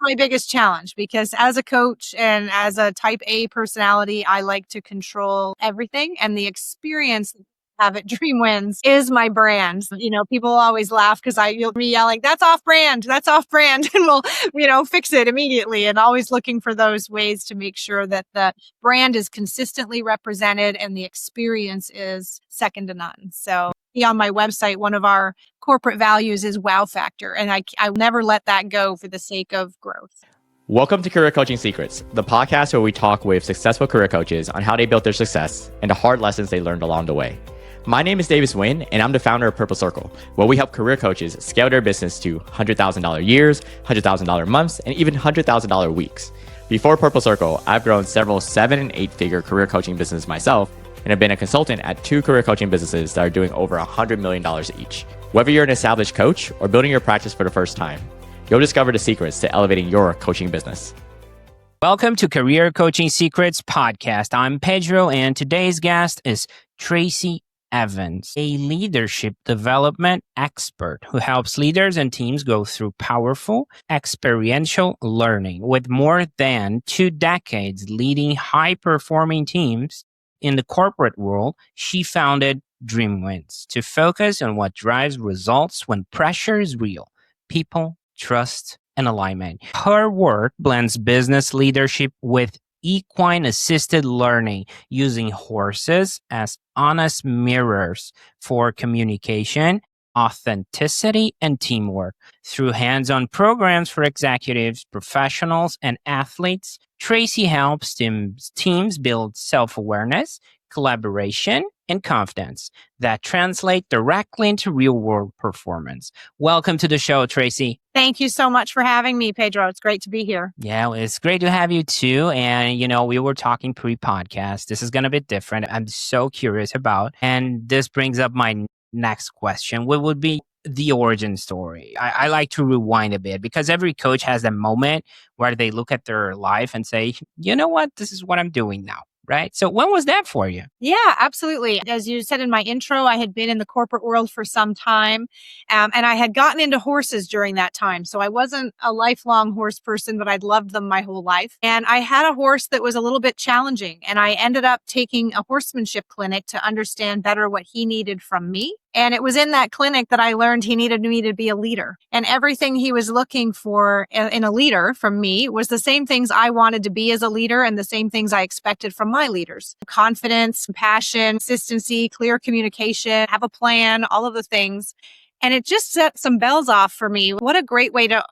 my biggest challenge because as a coach and as a type A personality, I like to control everything. And the experience that I have at Dreamwinds is my brand. People always laugh because you'll be yelling, that's off brand, and we'll, fix it immediately. And always looking for those ways to make sure that the brand is consistently represented and the experience is second to none. So on my website, one of our corporate values is wow factor. And I never let that go for the sake of growth. Welcome to Career Coaching Secrets, the podcast where we talk with successful career coaches on how they built their success and the hard lessons they learned along the way. My name is Davis Nguyen, and I'm the founder of Purple Circle, where we help career coaches scale their business to $100,000 years, $100,000 months, and even $100,000 weeks. Before Purple Circle, I've grown several 7- and 8-figure career coaching businesses myself, and have been a consultant at 2 career coaching businesses that are doing over $100 million each. Whether you're an established coach or building your practice for the first time, you'll discover the secrets to elevating your coaching business. Welcome to Career Coaching Secrets Podcast. I'm Pedro, and today's guest is Tracey Evans, a leadership development expert who helps leaders and teams go through powerful experiential learning. With more than 2 decades leading high-performing teams in the corporate world, she founded Dreamwinds to focus on what drives results when pressure is real: people, trust, and alignment. Her work blends business leadership with equine-assisted learning, using horses as honest mirrors for communication, authenticity, and teamwork. Through hands-on programs for executives, professionals, and athletes, Tracey helps teams build self-awareness, collaboration, and confidence that translate directly into real-world performance. Welcome to the show, Tracey. Thank you so much for having me, Pedro. It's great to be here. Yeah, it's great to have you too. And, we were talking pre-podcast. This is going to be different. I'm so curious about. And this brings up my next question. What would be the origin story? I like to rewind a bit because every coach has a moment where they look at their life and say, you know what, this is what I'm doing now. Right? So when was that for you? Yeah, absolutely. As you said in my intro, I had been in the corporate world for some time, and I had gotten into horses during that time. So I wasn't a lifelong horse person, but I'd loved them my whole life. And I had a horse that was a little bit challenging, and I ended up taking a horsemanship clinic to understand better what he needed from me. And it was in that clinic that I learned he needed me to be a leader. And everything he was looking for in a leader from me was the same things I wanted to be as a leader and the same things I expected from my leaders: confidence, passion, consistency, clear communication, have a plan, all of the things. And it just set some bells off for me. What a great way to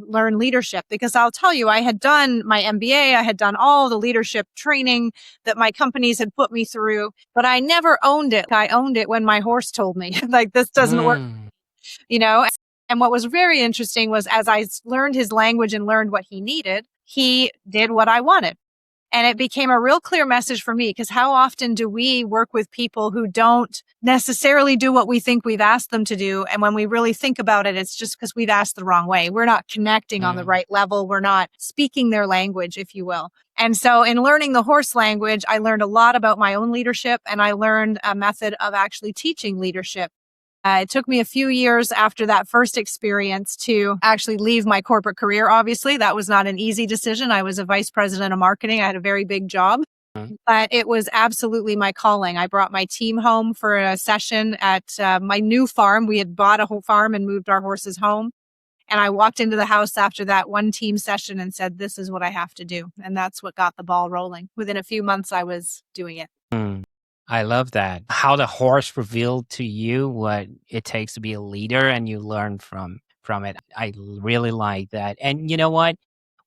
learn leadership, because I'll tell you, I had done my MBA. I had done all the leadership training that my companies had put me through, but I never owned it. I owned it when my horse told me, like, this doesn't work, And what was very interesting was as I learned his language and learned what he needed, he did what I wanted. And it became a real clear message for me, because how often do we work with people who don't necessarily do what we think we've asked them to do? And when we really think about it, it's just because we've asked the wrong way. We're not connecting on the right level. We're not speaking their language, if you will. And so in learning the horse language, I learned a lot about my own leadership, and I learned a method of actually teaching leadership. It took me a few years after that first experience to actually leave my corporate career. Obviously, that was not an easy decision. I was a vice president of marketing. I had a very big job, but it was absolutely my calling. I brought my team home for a session at my new farm. We had bought a whole farm and moved our horses home. And I walked into the house after that one team session and said, this is what I have to do. And that's what got the ball rolling. Within a few months, I was doing it. I love that. How the horse revealed to you what it takes to be a leader, and you learn from it. I really like that. And you know what?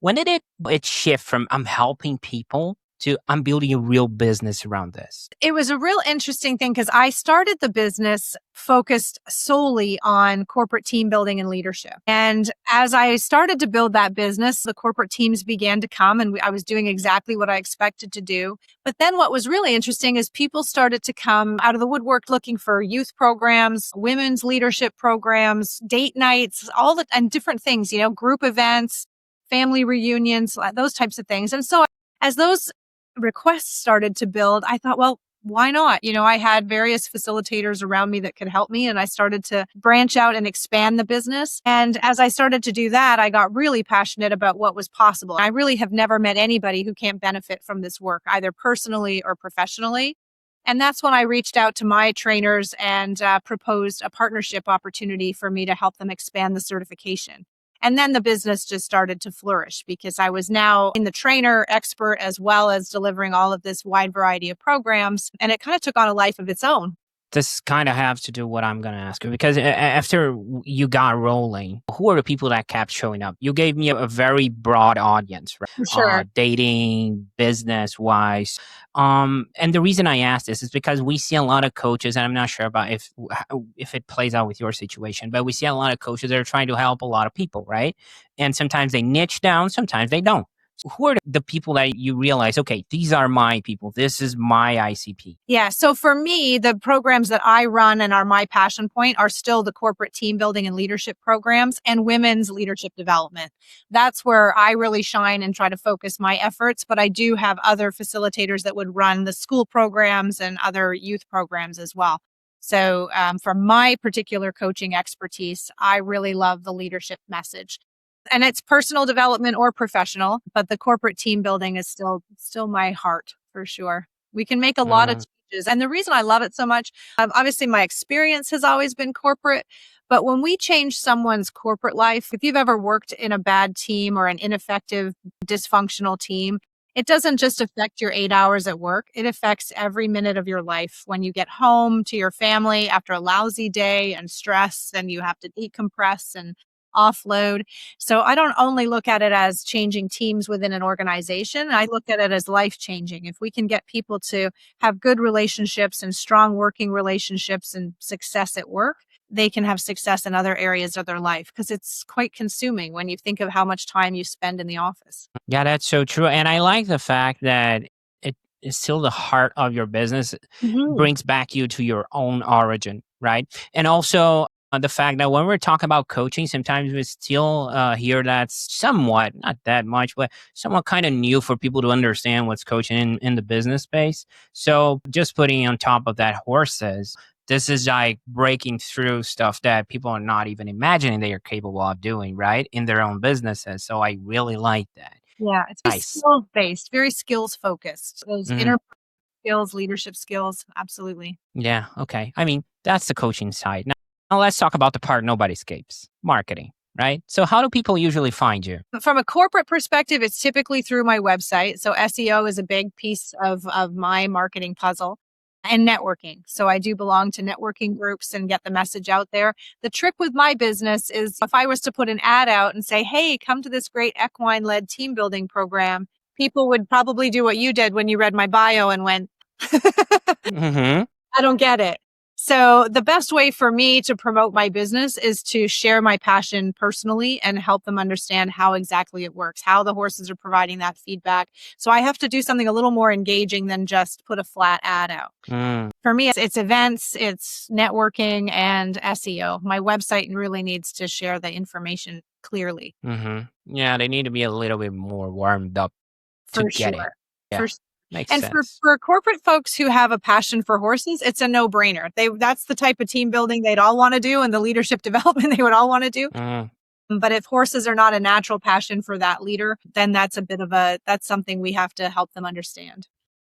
When did it shift from I'm helping people to I'm building a real business around this? It was a real interesting thing because I started the business focused solely on corporate team building and leadership. And as I started to build that business, the corporate teams began to come, and I was doing exactly what I expected to do. But then what was really interesting is people started to come out of the woodwork looking for youth programs, women's leadership programs, date nights, and different things, group events, family reunions, those types of things. And so as those requests started to build, I thought, well, why not? I had various facilitators around me that could help me, and I started to branch out and expand the business. And as I started to do that, I got really passionate about what was possible. I really have never met anybody who can't benefit from this work, either personally or professionally. And that's when I reached out to my trainers and proposed a partnership opportunity for me to help them expand the certification. And then the business just started to flourish because I was now in the trainer expert as well as delivering all of this wide variety of programs. And it kind of took on a life of its own. This kind of has to do what I'm going to ask you because after you got rolling, who are the people that kept showing up? You gave me a very broad audience, right? For sure. Dating, business wise. And the reason I asked this is because we see a lot of coaches, and I'm not sure about if it plays out with your situation, but we see a lot of coaches that are trying to help a lot of people, right? And sometimes they niche down, sometimes they don't. Who are the people that you realize, okay, these are my people. This is my ICP? Yeah. So for me, the programs that I run and are my passion point are still the corporate team building and leadership programs and women's leadership development. That's where I really shine and try to focus my efforts. But I do have other facilitators that would run the school programs and other youth programs as well. So for my particular coaching expertise, I really love the leadership message. And it's personal development or professional, but the corporate team building is still my heart for sure. We can make a lot of changes. And the reason I love it so much, obviously my experience has always been corporate, but when we change someone's corporate life, if you've ever worked in a bad team or an ineffective, dysfunctional team, it doesn't just affect your 8 hours at work. It affects every minute of your life. When you get home to your family after a lousy day and stress, and you have to decompress and offload. So I don't only look at it as changing teams within an organization. I look at it as life changing. If we can get people to have good relationships and strong working relationships and success at work, they can have success in other areas of their life because it's quite consuming when you think of how much time you spend in the office. Yeah, that's so true. And I like the fact that it is still the heart of your business. It brings back you to your own origin, right? And also, the fact that when we're talking about coaching, sometimes we still hear that's somewhat, not that much, but somewhat kind of new for people to understand what's coaching in the business space. So just putting on top of that horses, this is like breaking through stuff that people are not even imagining they are capable of doing, right? In their own businesses. So I really like that. Yeah, it's very Nice. skills based, very skills focused. Those inner skills, leadership skills, absolutely. Yeah. Okay. I mean, that's the coaching side. Now let's talk about the part nobody escapes, marketing, right? So how do people usually find you? But from a corporate perspective, it's typically through my website. So SEO is a big piece of my marketing puzzle, and networking. So I do belong to networking groups and get the message out there. The trick with my business is if I was to put an ad out and say, hey, come to this great equine-led team building program, people would probably do what you did when you read my bio and went, I don't get it. So the best way for me to promote my business is to share my passion personally and help them understand how exactly it works, how the horses are providing that feedback. So I have to do something a little more engaging than just put a flat ad out. For me, it's events, it's networking, and SEO. My website really needs to share the information clearly. Yeah, they need to be a little bit more warmed up to get it. Yeah. For sure. Makes and sense. for corporate folks who have a passion for horses, it's a no-brainer. That's the type of team building they'd all want to do, and the leadership development they would all want to do. But if horses are not a natural passion for that leader, then that's something we have to help them understand.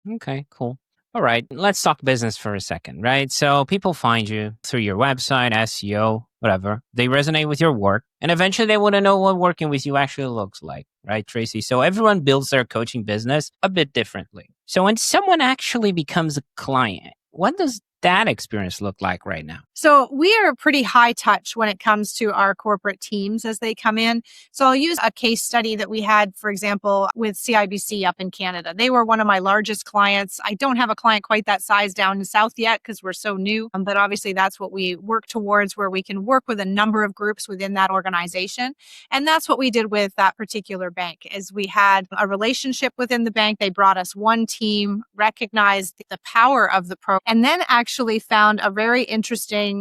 Okay, cool. All right, let's talk business for a second, right? So people find you through your website, SEO, whatever. They resonate with your work, and eventually they want to know what working with you actually looks like, right, Tracey? So everyone builds their coaching business a bit differently. So when someone actually becomes a client, what does that experience look like right now? So we are pretty high touch when it comes to our corporate teams as they come in. So I'll use a case study that we had, for example, with CIBC up in Canada. They were one of my largest clients. I don't have a client quite that size down in South yet because we're so new. But obviously that's what we work towards, where we can work with a number of groups within that organization. And that's what we did with that particular bank is we had a relationship within the bank. They brought us one team, recognized the power of the program, and then actually found a very interesting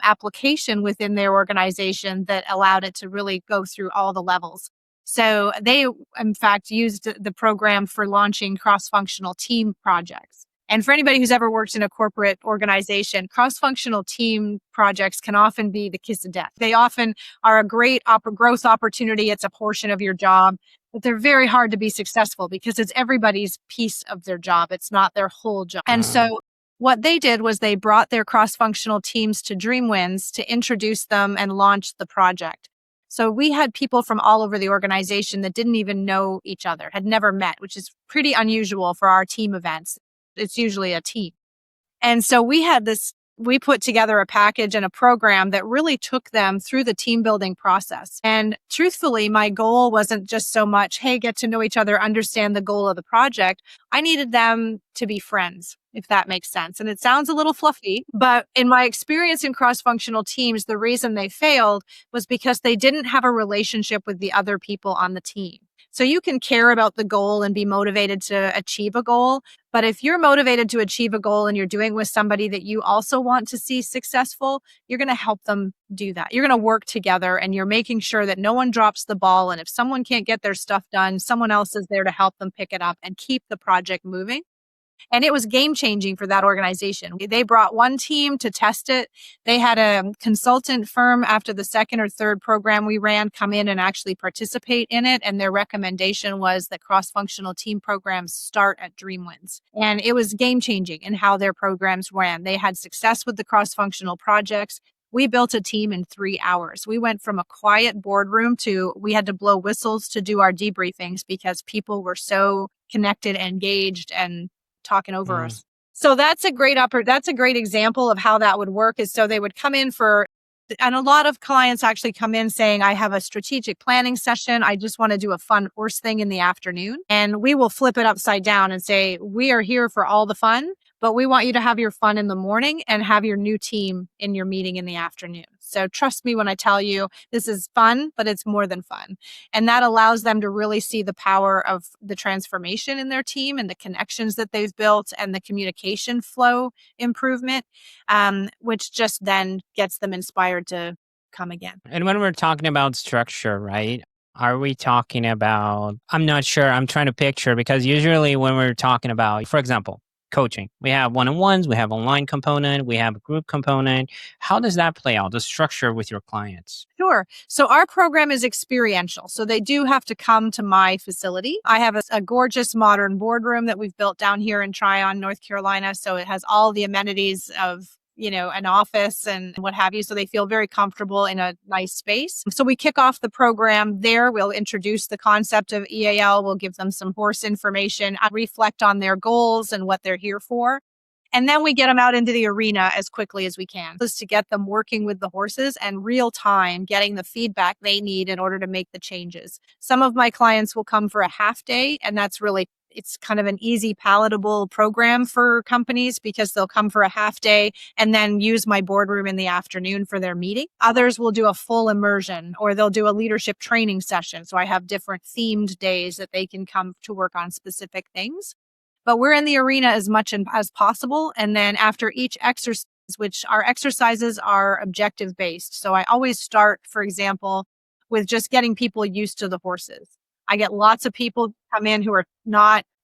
application within their organization that allowed it to really go through all the levels. So they, in fact, used the program for launching cross-functional team projects. And for anybody who's ever worked in a corporate organization, cross-functional team projects can often be the kiss of death. They often are a great growth opportunity. It's a portion of your job, but they're very hard to be successful because it's everybody's piece of their job. It's not their whole job. And so what they did was they brought their cross-functional teams to Dreamwinds to introduce them and launch the project. So we had people from all over the organization that didn't even know each other, had never met, which is pretty unusual for our team events. It's usually a team. And so we put together a package and a program that really took them through the team building process. And truthfully, my goal wasn't just so much, hey, get to know each other, understand the goal of the project. I needed them to be friends, if that makes sense. And it sounds a little fluffy, but in my experience in cross-functional teams, the reason they failed was because they didn't have a relationship with the other people on the team. So you can care about the goal and be motivated to achieve a goal. But if you're motivated to achieve a goal and you're doing it with somebody that you also want to see successful, you're going to help them do that. You're going to work together and you're making sure that no one drops the ball. And if someone can't get their stuff done, someone else is there to help them pick it up and keep the project moving. And it was game changing for that organization. They brought one team to test it. They had a consultant firm after the second or third program we ran come in and actually participate in it. And their recommendation was that cross-functional team programs start at Dreamwinds. And it was game changing in how their programs ran. They had success with the cross-functional projects. We built a team in 3 hours. We went from a quiet boardroom to we had to blow whistles to do our debriefings because people were so connected, engaged, and talking over us. So that's a great example of how that would work is so they would come in and a lot of clients actually come in saying, I have a strategic planning session. I just want to do a fun horse thing in the afternoon. And we will flip it upside down and say, we are here for all the fun, but we want you to have your fun in the morning and have your new team in your meeting in the afternoon. So trust me when I tell you this is fun, but it's more than fun. And that allows them to really see the power of the transformation in their team and the connections that they've built and the communication flow improvement, which just then gets them inspired to come again. And when we're talking about structure, right? Are we talking about, I'm not sure, I'm trying to picture because usually when we're talking about, for example, coaching, we have one-on-ones, we have online component, we have a group component. How does that play out, the structure with your clients? Sure. So our program is experiential. So they do have to come to my facility. I have a gorgeous modern boardroom that we've built down here in Tryon, North Carolina. So it has all the amenities of an office and what have you. So they feel very comfortable in a nice space. So we kick off the program there. We'll introduce the concept of EAL. We'll give them some horse information, reflect on their goals and what they're here for. And then we get them out into the arena as quickly as we can, just to get them working with the horses and real time, getting the feedback they need in order to make the changes. Some of my clients will come for a half day, and it's kind of an easy, palatable program for companies because they'll come for a half day and then use my boardroom in the afternoon for their meeting. Others will do a full immersion or they'll do a leadership training session. So I have different themed days that they can come to work on specific things. But we're in the arena as much as possible. And then after each exercise, which our exercises are objective based. So I always start, for example, with just getting people used to the horses. I get lots of people come in who are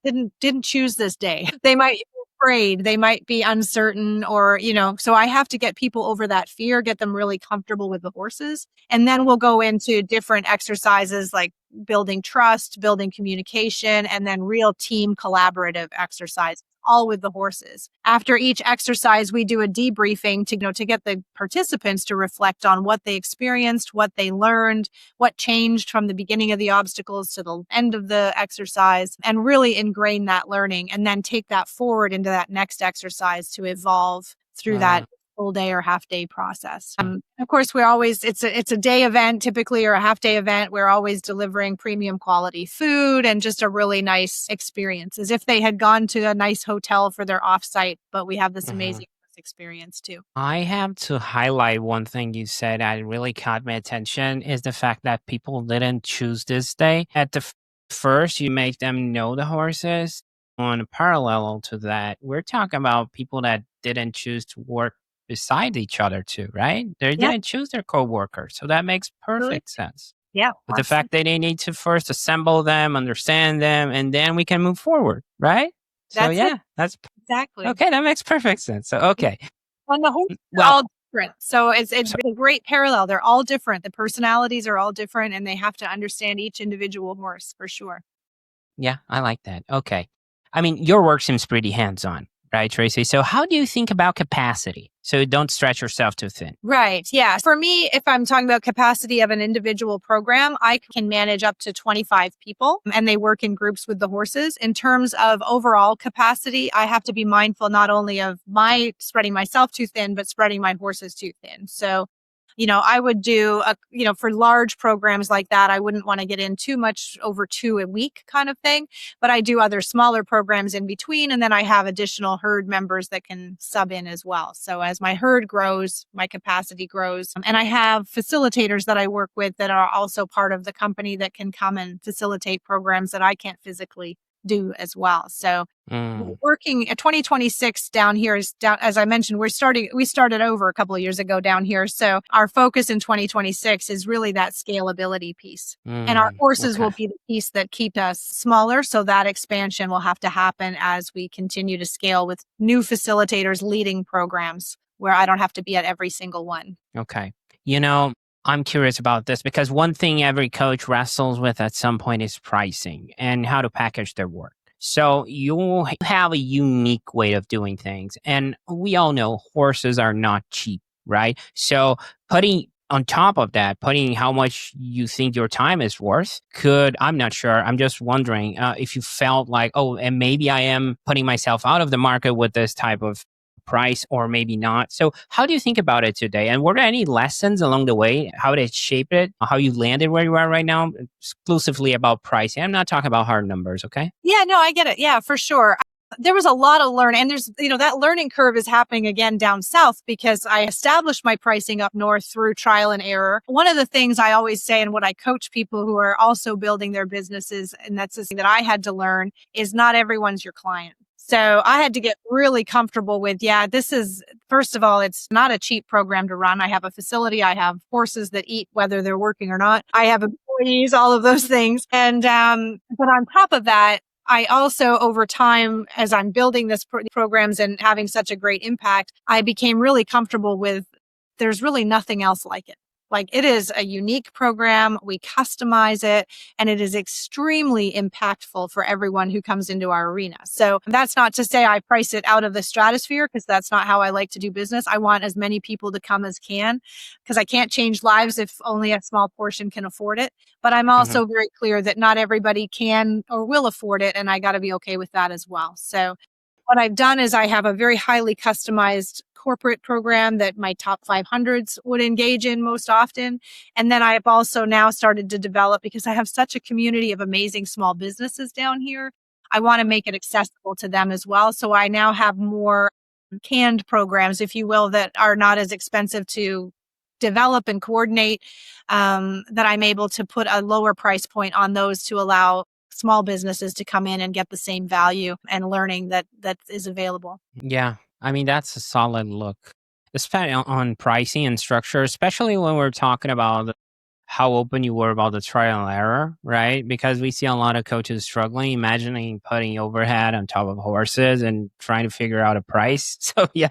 didn't choose this day. They might be afraid, they might be uncertain or, so I have to get people over that fear, get them really comfortable with the horses. And then we'll go into different exercises like building trust, building communication, and then real team collaborative exercises, all with the horses. After each exercise, we do a debriefing to get the participants to reflect on what they experienced, what they learned, what changed from the beginning of the obstacles to the end of the exercise, and really ingrain that learning and then take that forward into that next exercise to evolve through that full day or half day process. Of course, it's a day event typically or a half day event. We're always delivering premium quality food and just a really nice experience as if they had gone to a nice hotel for their offsite, but we have this amazing experience too. I have to highlight one thing you said that really caught my attention is the fact that people didn't choose this day. At the first, you make them know the horses. On a parallel to that, we're talking about people that didn't choose to work beside each other too, right? They didn't choose their co-workers. So that makes perfect sense. Yeah. But the fact that they need to first assemble them, understand them, and then we can move forward, right? That's Exactly. Okay, that makes perfect sense. So, okay. And the horses are Well, all different. So it's so, a great parallel. They're all different. The personalities are all different, and they have to understand each individual horse for sure. yeah, I like that. Okay. I mean, your work seems pretty hands on, right, Tracy? So, how do you think about capacity? So, don't stretch yourself too thin. Right. Yeah. For me, if I'm talking about capacity of an individual program, I can manage up to 25 people and they work in groups with the horses. In terms of overall capacity, I have to be mindful not only of my spreading myself too thin, but spreading my horses too thin. So, I would do for large programs like that, I wouldn't want to get in too much over 2 a week kind of thing, but I do other smaller programs in between. And then I have additional herd members that can sub in as well. So as my herd grows, my capacity grows. And I have facilitators that I work with that are also part of the company that can come and facilitate programs that I can't physically do as well. So working at 2026 down here is down, as I mentioned, we started over a couple of years ago down here. So our focus in 2026 is really that scalability piece. And our horses Okay. will be the piece that keep us smaller. So that expansion will have to happen as we continue to scale with new facilitators leading programs where I don't have to be at every single one. Okay. I'm curious about this because one thing every coach wrestles with at some point is pricing and how to package their work. So you have a unique way of doing things. And we all know horses are not cheap, right? So putting on top of that, putting how much you think your time is worth I'm not sure. I'm just wondering if you felt like, oh, and maybe I am putting myself out of the market with this type of price or maybe not. So how do you think about it today? And were there any lessons along the way? How did it shape it? How you landed where you are right now? Exclusively about pricing. I'm not talking about hard numbers, okay? Yeah, no, I get it. Yeah, for sure. There was a lot of learning, and that learning curve is happening again down south because I established my pricing up north through trial and error. One of the things I always say, and what I coach people who are also building their businesses, and that's the thing that I had to learn, is not everyone's your client. So I had to get really comfortable with, this is, first of all, it's not a cheap program to run. I have a facility. I have horses that eat whether they're working or not. I have employees, all of those things. And, but on top of that, I also, over time, as I'm building this programs and having such a great impact, I became really comfortable with there's really nothing else like it. Like it is a unique program. We customize it and it is extremely impactful for everyone who comes into our arena. So that's not to say I price it out of the stratosphere because that's not how I like to do business. I want as many people to come as can because I can't change lives if only a small portion can afford it. But I'm Mhm. also very clear that not everybody can or will afford it. And I got to be okay with that as well. So what I've done is I have a very highly customized corporate program that my top 500s would engage in most often. And then I've also now started to develop because I have such a community of amazing small businesses down here. I want to make it accessible to them as well. So I now have more canned programs, if you will, that are not as expensive to develop and coordinate, that I'm able to put a lower price point on those to allow small businesses to come in and get the same value and learning that is available. Yeah. I mean, that's a solid look, especially on pricing and structure, especially when we're talking about how open you were about the trial and error, right? Because we see a lot of coaches struggling, imagining putting overhead on top of horses and trying to figure out a price. So, yeah,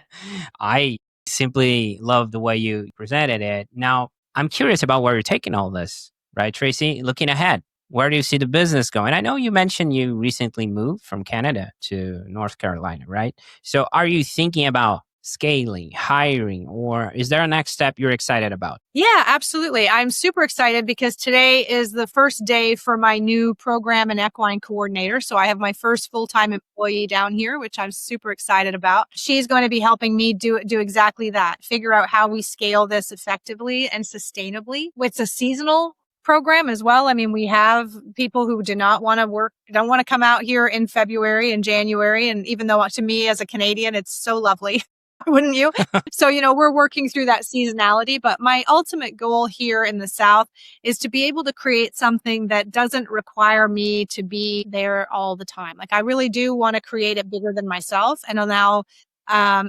I simply love the way you presented it. Now, I'm curious about where you're taking all this, right, Tracy? Looking ahead, where do you see the business going? I know you mentioned you recently moved from Canada to North Carolina, right? So, are you thinking about scaling, hiring, or is there a next step you're excited about? Yeah, absolutely. I'm super excited because today is the first day for my new program and equine coordinator. So I have my first full-time employee down here, which I'm super excited about. She's going to be helping me do exactly that, figure out how we scale this effectively and sustainably. It's a seasonal program as well. I mean, we have people who do not want to work, don't want to come out here in February and January. And even though to me as a Canadian, it's so lovely. Wouldn't you? So, we're working through that seasonality, but my ultimate goal here in the South is to be able to create something that doesn't require me to be there all the time. Like I really do want to create it bigger than myself and allow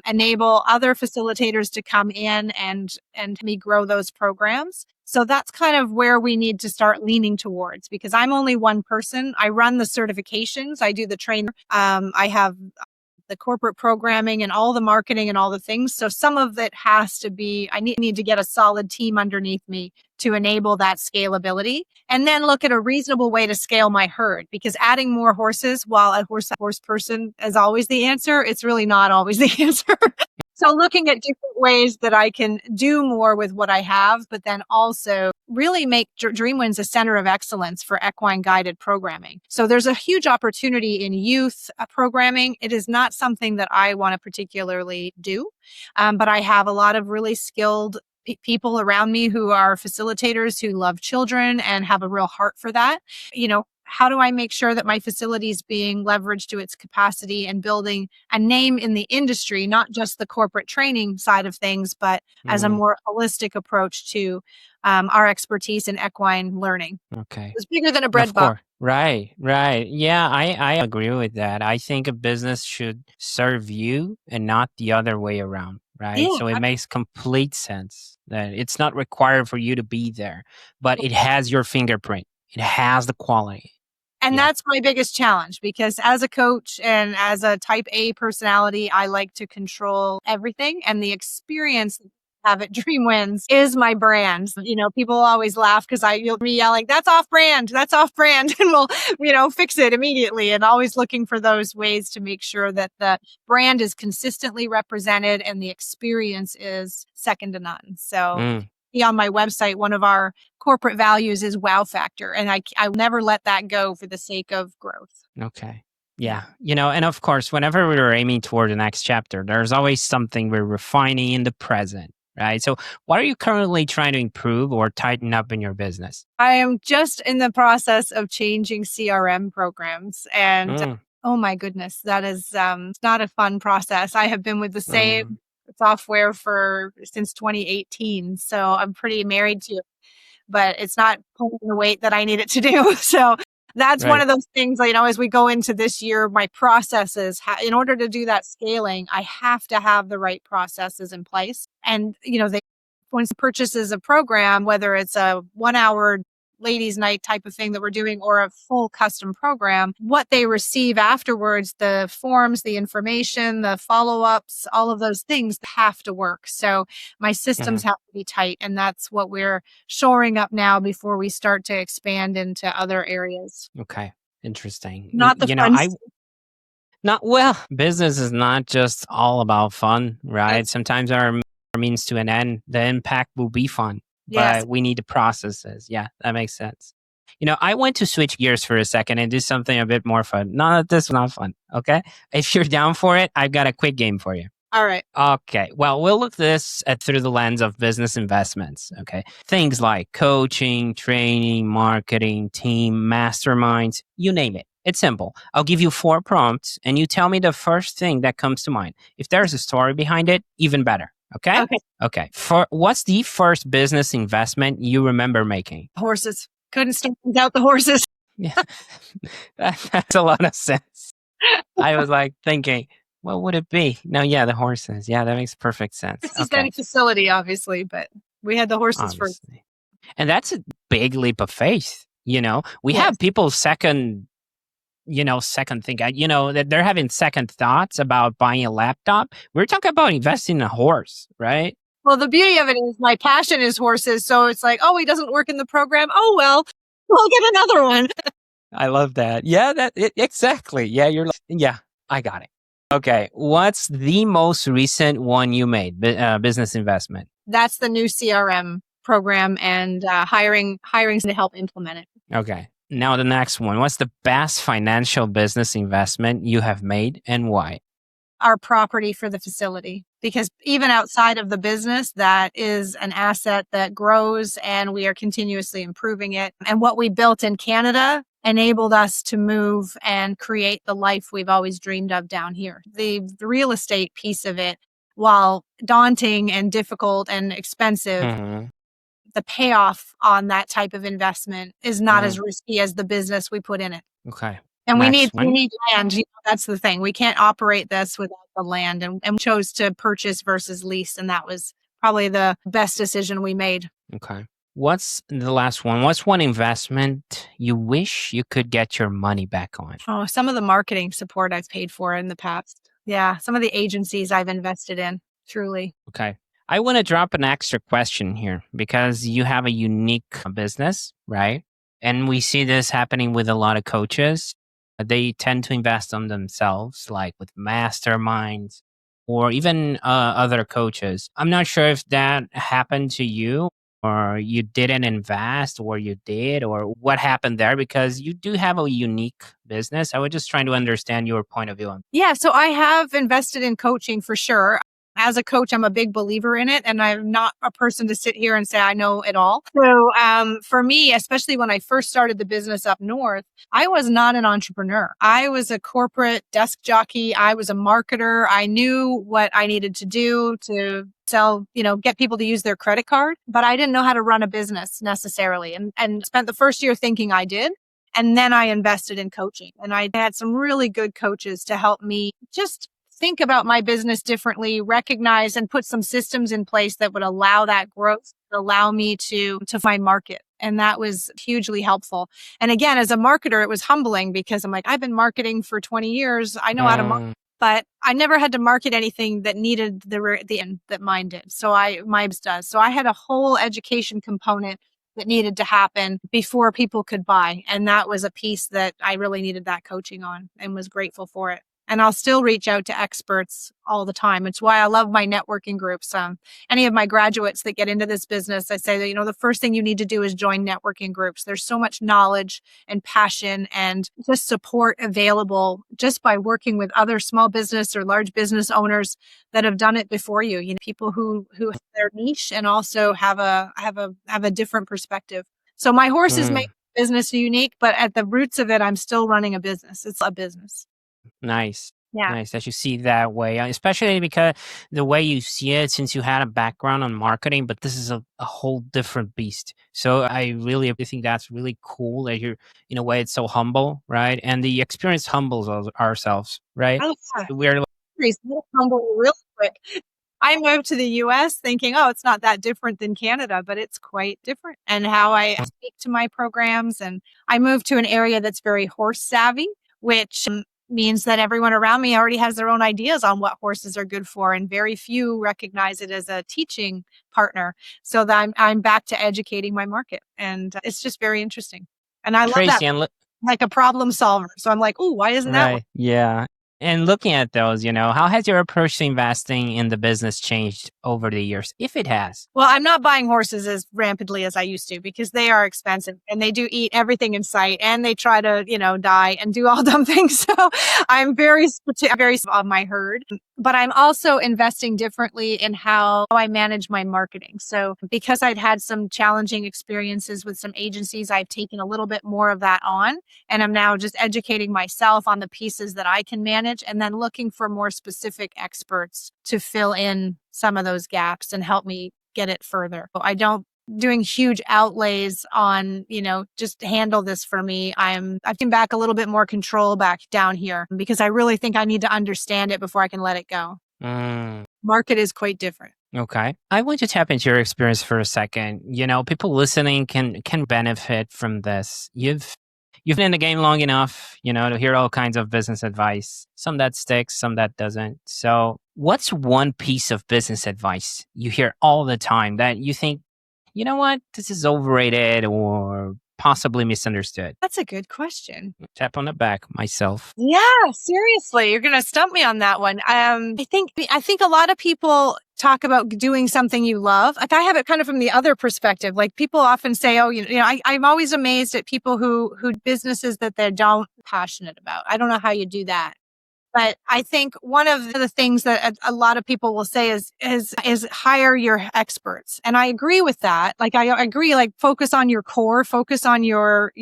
enable other facilitators to come in and me grow those programs. So that's kind of where we need to start leaning towards because I'm only one person. I run the certifications. I do the trainer. I have the corporate programming and all the marketing and all the things. So some of it has to be, I need to get a solid team underneath me to enable that scalability, and then look at a reasonable way to scale my herd, because adding more horses, while a horse person is always the answer, it's really not always the answer. So looking at different ways that I can do more with what I have, but then also really make Dreamwinds a center of excellence for equine guided programming. So there's a huge opportunity in youth programming. It is not something that I want to particularly do, but I have a lot of really skilled people around me who are facilitators who love children and have a real heart for that. How do I make sure that my facility is being leveraged to its capacity and building a name in the industry, not just the corporate training side of things, but as a more holistic approach to our expertise in equine learning? Okay. It's bigger than a bread box. Right. Yeah, I agree with that. I think a business should serve you and not the other way around, right? Yeah. So it makes complete sense that it's not required for you to be there, but it has your fingerprint. It has the quality. And Yeah. that's my biggest challenge, because as a coach and as a type A personality, I like to control everything. And the experience I have at Dreamwinds is my brand. People always laugh because you'll be yelling, that's off brand, and we'll, fix it immediately. And always looking for those ways to make sure that the brand is consistently represented and the experience is second to none. So on my website, one of our corporate values is wow factor. And I will never let that go for the sake of growth. Okay. Yeah. And of course, whenever we're aiming toward the next chapter, there's always something we're refining in the present, right? So what are you currently trying to improve or tighten up in your business? I am just in the process of changing CRM programs. And oh my goodness, that is not a fun process. I have been with the same software since 2018. So I'm pretty married to it, but it's not pulling the weight that I need it to do. So that's one of those things, as we go into this year, my processes, in order to do that scaling, I have to have the right processes in place. And, when someone purchases a program, whether it's a 1-hour ladies' night type of thing that we're doing or a full custom program, what they receive afterwards, the forms, the information, the follow-ups, all of those things have to work. So my systems have to be tight, and that's what we're shoring up now before we start to expand into other areas. Okay. Interesting. Not the fun business is not just all about fun, right? Sometimes our means to an end, the impact will be fun. Yes. But we need the processes. Yeah, that makes sense. I want to switch gears for a second and do something a bit more fun. This is not fun. Okay. If you're down for it, I've got a quick game for you. All right. Okay. Well, we'll look this through the lens of business investments. Okay. Things like coaching, training, marketing, team, masterminds, you name it. It's simple. I'll give you 4 prompts and you tell me the first thing that comes to mind. If there's a story behind it, even better. Okay? Okay. What's the first business investment you remember making? Horses. Couldn't stand without the horses. Yeah. That's a lot of sense. I was like thinking, what would it be? No, yeah, the horses. Yeah, that makes perfect sense. This is any facility, obviously, but we had the horses first. And that's a big leap of faith. We have people second thing, that they're having second thoughts about buying a laptop. We're talking about investing in a horse, right? Well, the beauty of it is my passion is horses. So it's like, he doesn't work in the program. Oh, well, we'll get another one. I love that. Yeah, exactly. Yeah, I got it. Okay. What's the most recent one you made, business investment? That's the new CRM program and hiring to help implement it. Okay. Now the next one. What's the best financial business investment you have made and why? Our property for the facility, because even outside of the business, that is an asset that grows and we are continuously improving it. And what we built in Canada enabled us to move and create the life we've always dreamed of down here. The real estate piece of it, while daunting and difficult and expensive, the payoff on that type of investment is not as risky as the business we put in it. Okay. And we need land. That's the thing. We can't operate this without the land, and we chose to purchase versus lease. And that was probably the best decision we made. Okay. What's the last one? What's one investment you wish you could get your money back on? Oh, some of the marketing support I've paid for in the past. Yeah. Some of the agencies I've invested in, truly. Okay. I want to drop an extra question here because you have a unique business, right? And we see this happening with a lot of coaches. They tend to invest on themselves, like with masterminds or even other coaches. I'm not sure if that happened to you or you didn't invest or you did or what happened there because you do have a unique business. I was just trying to understand your point of view on. Yeah. So I have invested in coaching for sure. As a coach, I'm a big believer in it, and I'm not a person to sit here and say I know it all. So, for me, especially when I first started the business up north, I was not an entrepreneur. I was a corporate desk jockey. I was a marketer. I knew what I needed to do to sell, get people to use their credit card, but I didn't know how to run a business necessarily, and spent the first year thinking I did. And then I invested in coaching, and I had some really good coaches to help me just think about my business differently, recognize and put some systems in place that would allow that growth, allow me to find market. And that was hugely helpful. And again, as a marketer, it was humbling because I'm like, I've been marketing for 20 years. I know how to market, but I never had to market anything that needed the end that mine did. So mine does. So I had a whole education component that needed to happen before people could buy. And that was a piece that I really needed that coaching on and was grateful for it. And I'll still reach out to experts all the time. It's why I love my networking groups. Any of my graduates that get into this business, I say that, the first thing you need to do is join networking groups. There's so much knowledge and passion and just support available just by working with other small business or large business owners that have done it before you. People who have their niche and also have a different perspective. So my horses make business unique, but at the roots of it, I'm still running a business. It's a business. Nice. Yeah. Nice that you see it that way, especially because the way you see it, since you had a background on marketing, but this is a whole different beast. So I really think that's really cool that you're, in a way, it's so humble, right? And the experience humbles ourselves, right? Oh, yeah. We're Humble real quick. I moved to the US thinking, oh, it's not that different than Canada, but it's quite different. And how I speak to my programs. And I moved to an area that's very horse savvy, which means that everyone around me already has their own ideas on what horses are good for, and very few recognize it as a teaching partner. So that I'm back to educating my market, and it's just very interesting. And I love that, Tracey, and like a problem solver. So I'm like, oh, why isn't that one? right, yeah. And looking at those, how has your approach to investing in the business changed over the years, if it has? Well, I'm not buying horses as rampantly as I used to because they are expensive and they do eat everything in sight and they try to, die and do all dumb things. So I'm very on my herd, but I'm also investing differently in how I manage my marketing. So because I'd had some challenging experiences with some agencies, I've taken a little bit more of that on, and I'm now just educating myself on the pieces that I can manage and then looking for more specific experts to fill in some of those gaps and help me get it further. I don't doing huge outlays on, just handle this for me. I've been back a little bit more control back down here because I really think I need to understand it before I can let it go. Market is quite different. Okay. I want to tap into your experience for a second. People listening can benefit from this. You've been in the game long enough, to hear all kinds of business advice. Some that sticks, some that doesn't. So what's one piece of business advice you hear all the time that you think, you know what, this is overrated or possibly misunderstood? That's a good question. Tap on the back myself. Yeah, seriously, you're going to stump me on that one. I think a lot of people talk about doing something you love. Like I have it kind of from the other perspective. Like people often say, oh, I'm always amazed at people who businesses that they don't passionate about. I don't know how you do that. But I think one of the things that a lot of people will say is hire your experts. And I agree with that. Like I agree, like focus on your core, focus on your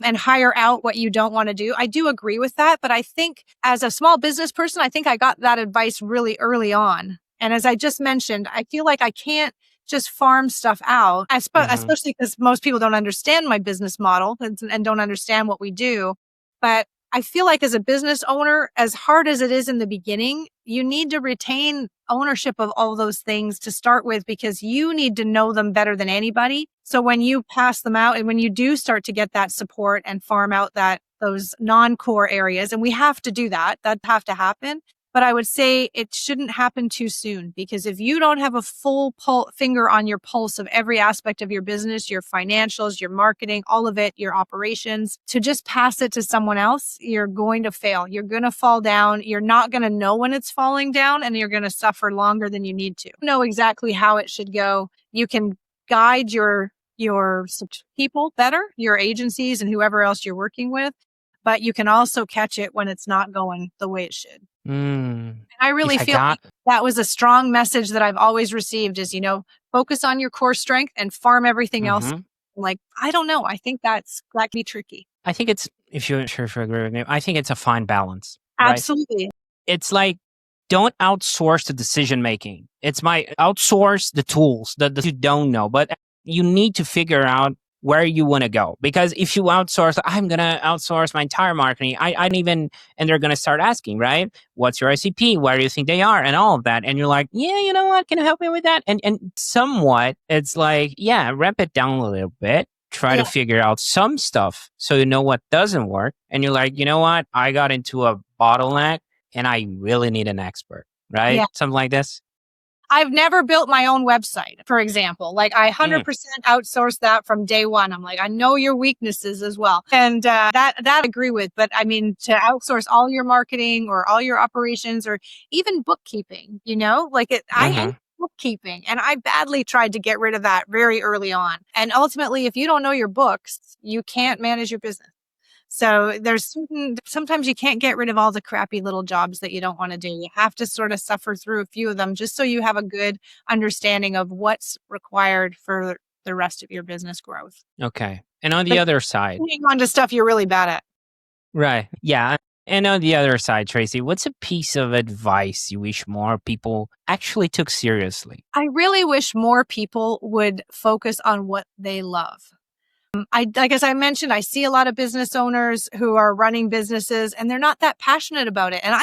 and hire out what you don't want to do. I do agree with that. But I think as a small business person, I think I got that advice really early on. And as I just mentioned, I feel like I can't just farm stuff out, especially because most people don't understand my business model and don't understand what we do. But I feel like as a business owner, as hard as it is in the beginning, you need to retain ownership of all those things to start with because you need to know them better than anybody. So when you pass them out and when you do start to get that support and farm out those non-core areas, and we have to do that have to happen, But I would say it shouldn't happen too soon, because if you don't have a full finger on your pulse of every aspect of your business, your financials, your marketing, all of it, your operations, to just pass it to someone else, you're going to fail. You're going to fall down. You're not going to know when it's falling down, and you're going to suffer longer than you need to. Know exactly how it should go. You can guide your people better, your agencies and whoever else you're working with, but you can also catch it when it's not going the way it should. And I really feel like that was a strong message that I've always received is, focus on your core strength and farm everything else. Like, I don't know. I think that can be tricky. I think it's, if you're sure if you agree with me, I think it's a fine balance. Right? Absolutely. It's like, don't outsource the decision making. Outsource the tools that you don't know, but you need to figure out where you want to go. Because if you outsource, I'm going to outsource my entire marketing. And they're going to start asking, right? What's your ICP? Where do you think they are? And all of that. And you're like, yeah, you know what? Can you help me with that? And somewhat, it's like, yeah, ramp it down a little bit. Try to figure out some stuff so you know what doesn't work. And you're like, you know what? I got into a bottleneck and I really need an expert, right? Yeah. Something like this. I've never built my own website, for example. Like, I 100% outsourced that from day one. I'm like, I know your weaknesses as well. And that I agree with. But I mean, to outsource all your marketing or all your operations or even bookkeeping, I hate bookkeeping. And I badly tried to get rid of that very early on. And ultimately, if you don't know your books, you can't manage your business. So sometimes you can't get rid of all the crappy little jobs that you don't want to do. You have to sort of suffer through a few of them just so you have a good understanding of what's required for the rest of your business growth. Okay. And on the other side, hang on to stuff you're really bad at. Right. Yeah. And on the other side, Tracey, what's a piece of advice you wish more people actually took seriously? I really wish more people would focus on what they love. As I mentioned, I see a lot of business owners who are running businesses and they're not that passionate about it. And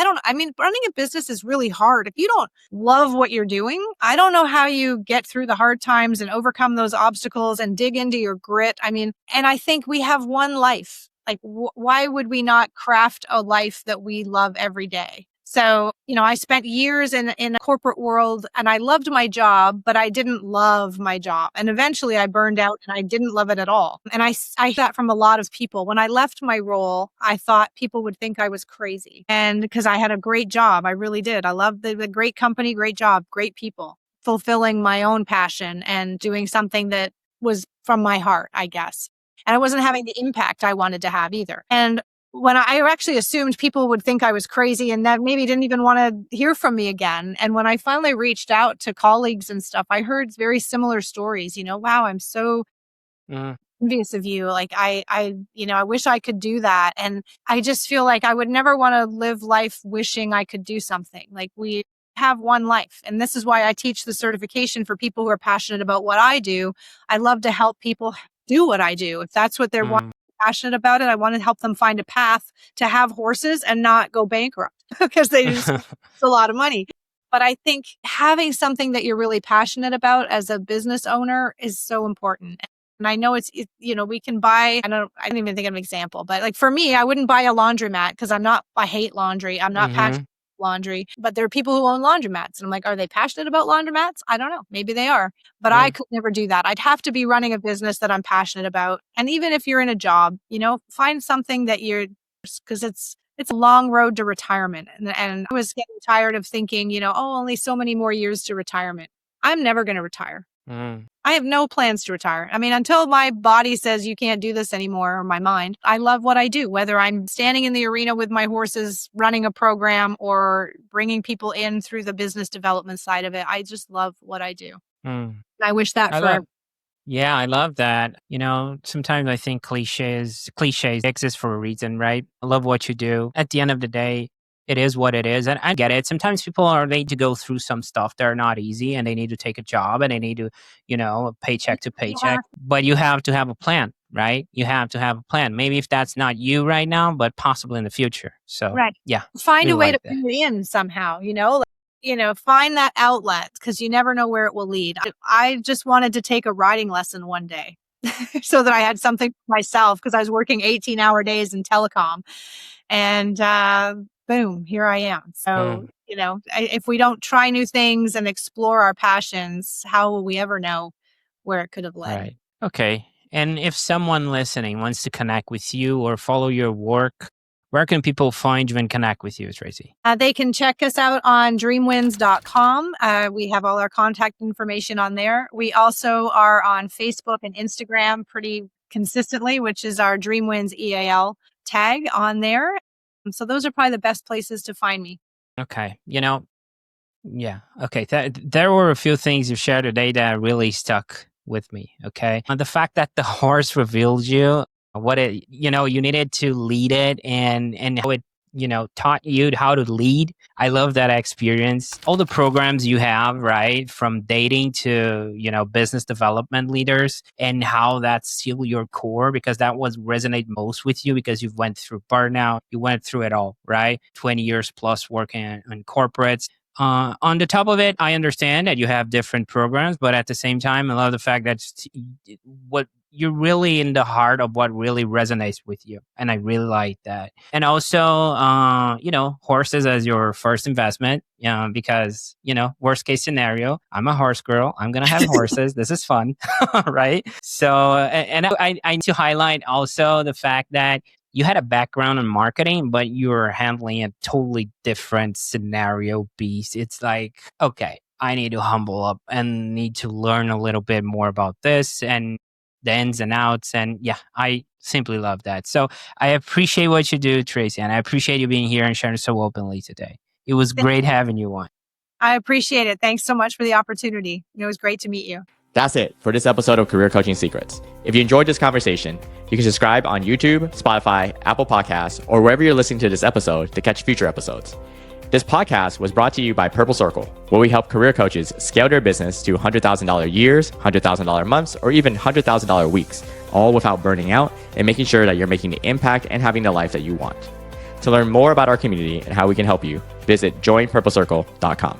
running a business is really hard. If you don't love what you're doing, I don't know how you get through the hard times and overcome those obstacles and dig into your grit. And I think we have one life. Like, why would we not craft a life that we love every day? So, I spent years in a corporate world and I loved my job, but I didn't love my job. And eventually I burned out and I didn't love it at all. And I heard that from a lot of people. When I left my role, I thought people would think I was crazy. And because I had a great job, I really did. I loved the great company, great job, great people, fulfilling my own passion and doing something that was from my heart, I guess. And I wasn't having the impact I wanted to have either. And when I actually assumed people would think I was crazy and that maybe didn't even want to hear from me again. And when I finally reached out to colleagues and stuff, I heard very similar stories, wow, I'm so envious of you. Like, I wish I could do that. And I just feel like I would never want to live life wishing I could do something. Like, we have one life. And this is why I teach the certification for people who are passionate about what I do. I love to help people do what I do. If that's what they're passionate about it, I want to help them find a path to have horses and not go bankrupt because they just a lot of money. But I think having something that you're really passionate about as a business owner is so important. And I know we can buy, I didn't even think of an example, but like for me, I wouldn't buy a laundromat because I hate laundry. I'm not passionate laundry, but there are people who own laundromats. And I'm like, are they passionate about laundromats? I don't know. Maybe they are, but I could never do that. I'd have to be running a business that I'm passionate about. And even if you're in a job, find something that because it's a long road to retirement. And I was getting tired of thinking, only so many more years to retirement. I'm never going to retire. I have no plans to retire. Until my body says you can't do this anymore, or my mind, I love what I do, whether I'm standing in the arena with my horses, running a program, or bringing people in through the business development side of it. I just love what I do. I wish that for Yeah, I love that. Sometimes I think cliches exist for a reason, right? I love what you do. At the end of the day, it is what it is. And I get it. Sometimes people need to go through some stuff that are not easy and they need to take a job and they need to, paycheck to paycheck. But you have to have a plan, right? You have to have a plan. Maybe if that's not you right now, but possibly in the future. So, yeah. Find a way to put it in somehow, find that outlet because you never know where it will lead. I just wanted to take a riding lesson one day so that I had something for myself because I was working 18-hour days in telecom. And boom, here I am. So, if we don't try new things and explore our passions, how will we ever know where it could have led? Right. Okay. And if someone listening wants to connect with you or follow your work, where can people find you and connect with you, Tracey? They can check us out on dreamwinds.com. We have all our contact information on there. We also are on Facebook and Instagram pretty consistently, which is our Dreamwinds EAL tag on there. So those are probably the best places to find me. Okay. Yeah. Okay. There were a few things you shared today that really stuck with me. Okay. The fact that the horse revealed you, you needed to lead it and how it, taught you how to lead. I love that experience. All the programs you have, right? From dating to, business development leaders and how that's still your core because that was resonate most with you because you've went through burnout. You went through it all, right? 20 years plus working in corporates. On the top of it, I understand that you have different programs, but at the same time, I love the fact that what you're really in the heart of what really resonates with you. And I really like that. And also, horses as your first investment, because, worst case scenario, I'm a horse girl. I'm going to have horses. This is fun. Right. So, and I need to highlight also the fact that you had a background in marketing, but you were handling a totally different scenario beast. It's like, okay, I need to humble up and need to learn a little bit more about this and the ins and outs. And yeah, I simply love that. So I appreciate what you do, Tracey, and I appreciate you being here and sharing so openly today. It was great having you on. I appreciate it. Thanks so much for the opportunity. It was great to meet you. That's it for this episode of Career Coaching Secrets. If you enjoyed this conversation, you can subscribe on YouTube, Spotify, Apple Podcasts, or wherever you're listening to this episode to catch future episodes. This podcast was brought to you by Purple Circle, where we help career coaches scale their business to $100,000 years, $100,000 months, or even $100,000 weeks, all without burning out and making sure that you're making the impact and having the life that you want. To learn more about our community and how we can help you, visit joinpurplecircle.com.